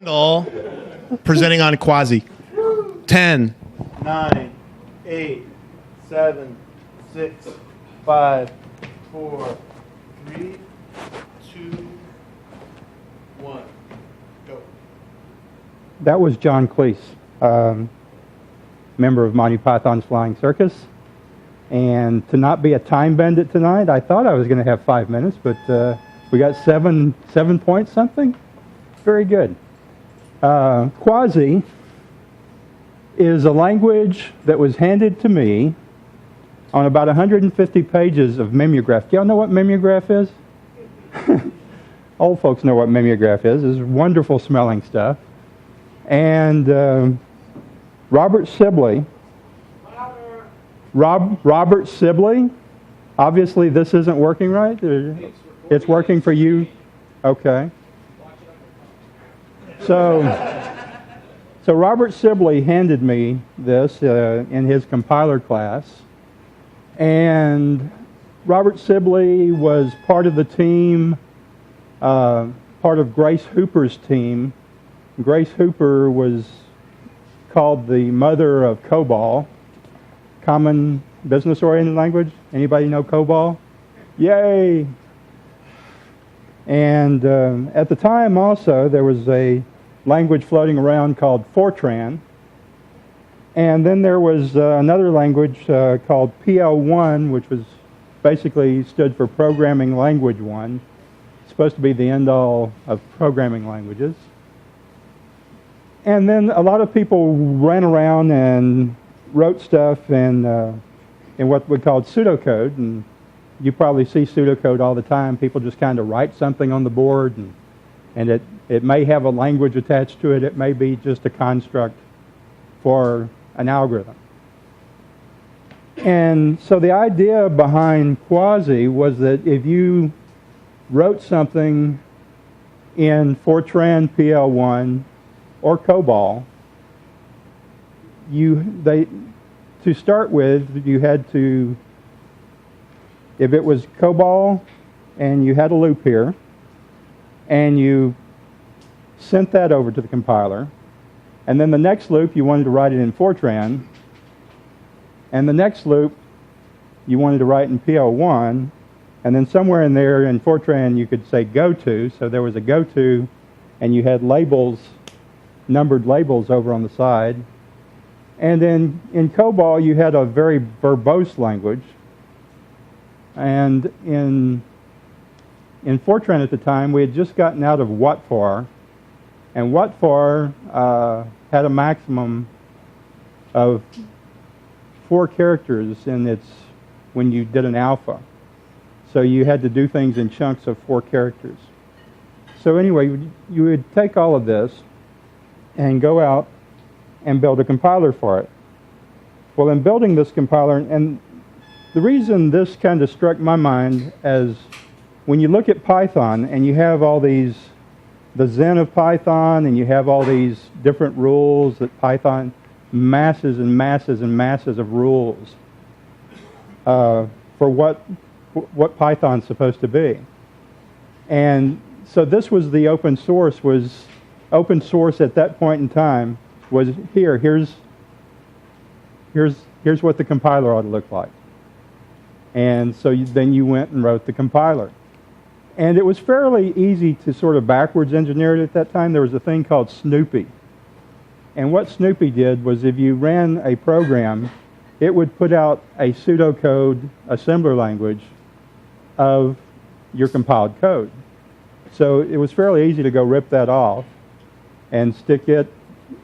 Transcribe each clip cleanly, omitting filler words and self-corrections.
All presenting on QUASI. 10, 9, 8, 7, 6, 5, 4, 3, 2, 1. Go. That was John Cleese, member of Monty Python's Flying Circus. And to not be a time bandit tonight, I thought I was going to have 5 minutes, but we got 7 point something. Very good. QUASI is a language that was handed to me on about 150 pages of mimeographed. Do y'all know what mimeograph is? Old folks know what mimeograph is. It's wonderful smelling stuff. And Robert Sibley. Robert Sibley. Obviously, this isn't working right. It's working for you. Okay. So Robert Sibley handed me this in his compiler class, and Robert Sibley was part of the team, part of Grace Hooper's team. Grace Hooper was called the mother of COBOL, Common Business-Oriented Language. Anybody know COBOL? Yay! And at the time also, there was a language floating around called Fortran. And then there was another language called PL1, which was basically stood for Programming Language 1. It's supposed to be the end-all of programming languages. And then a lot of people ran around and wrote stuff in what we called pseudocode. And you probably see pseudocode all the time. People just kind of write something on the board, and it may have a language attached to it. It may be just a construct for an algorithm. And so the idea behind QUASI was that if you wrote something in Fortran, PL1, or COBOL, to start with, you had to, if it was COBOL and you had a loop here, and you sent that over to the compiler, and then the next loop you wanted to write it in Fortran, and the next loop you wanted to write in PL1, and then somewhere in there in Fortran you could say go to, so there was a go to, and you had labels, numbered labels over on the side. And then in COBOL you had a very verbose language. And in Fortran at the time, we had just gotten out of WhatFor, and WhatFor had a maximum of 4 characters when you did an alpha. So you had to do things in chunks of 4 characters. So anyway, you would take all of this and go out and build a compiler for it. Well, in building this compiler, and the reason this kind of struck my mind as when you look at Python and you have all these, the Zen of Python, and you have all these different rules that Python, masses and masses and masses of rules for what Python's supposed to be. And so this was the open source at that point in time was here's what the compiler ought to look like. And so then you went and wrote the compiler. And it was fairly easy to sort of backwards engineer it at that time. There was a thing called Snoopy. And what Snoopy did was if you ran a program, it would put out a pseudocode assembler language of your compiled code. So it was fairly easy to go rip that off and stick it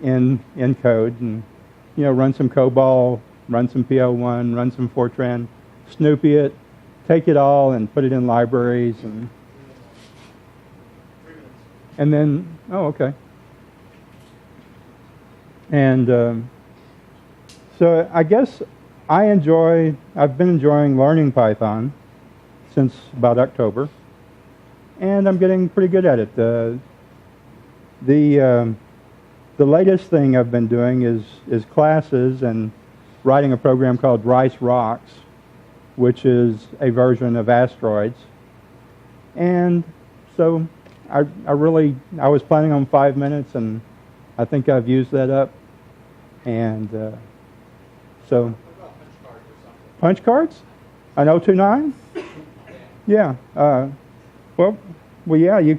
in code and run some COBOL, run some PL1, run some Fortran, Snoopy it, take it all and put it in libraries, and then, oh, okay. And so I guess I've been enjoying learning Python since about October, and I'm getting pretty good at it. The latest thing I've been doing is classes and writing a program called Rice Rocks, which is a version of asteroids. And so I was planning on 5 minutes, and I think I've used that up. And so, punch cards? An 029? Yeah. Well, yeah.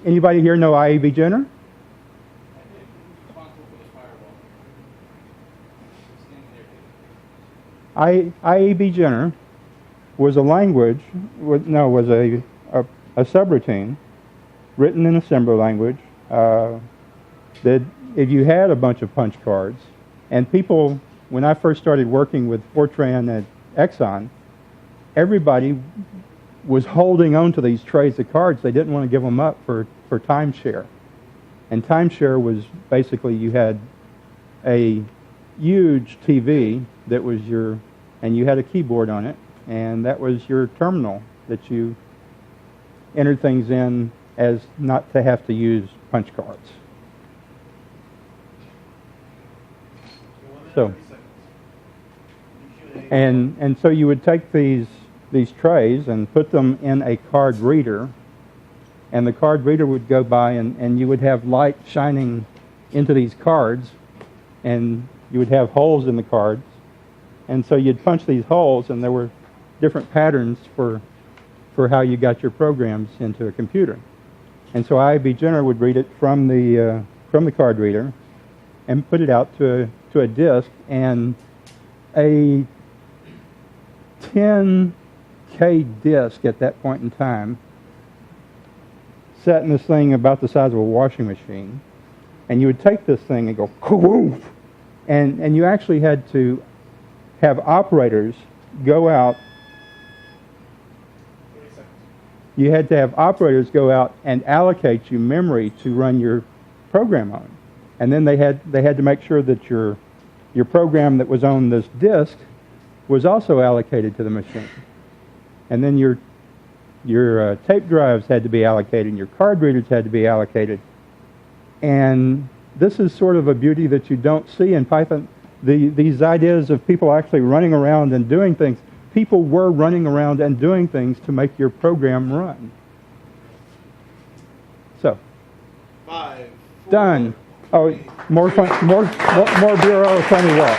Anybody here know IAB Jenner? IAB Jenner was a language, was a subroutine written in assembly language that if you had a bunch of punch cards, and people, when I first started working with Fortran at Exxon, everybody was holding on to these trays of cards. They didn't want to give them up for timeshare. And timeshare was basically you had a huge TV that was and you had a keyboard on it, and that was your terminal that you entered things in as not to have to use punch cards. So, and so you would take these trays and put them in a card reader, and the card reader would go by, and you would have light shining into these cards, and you would have holes in the cards, and so you'd punch these holes, and there were different patterns for how you got your programs into a computer. And so IAB Jenner would read it from the card reader and put it out to a disk, and a 10K disk at that point in time sat in this thing about the size of a washing machine, and you would take this thing and go woof, and you actually had to have operators go out. You had to have operators go out and allocate you memory to run your program on. And then they had to make sure that your program that was on this disk was also allocated to the machine. And then your tape drives had to be allocated, and your card readers had to be allocated. And this is sort of a beauty that you don't see in Python. These ideas of people actually running around and doing things. People were running around and doing things to make your program run. So, 5, 4, done. Oh, more fun, more bureau funny walk.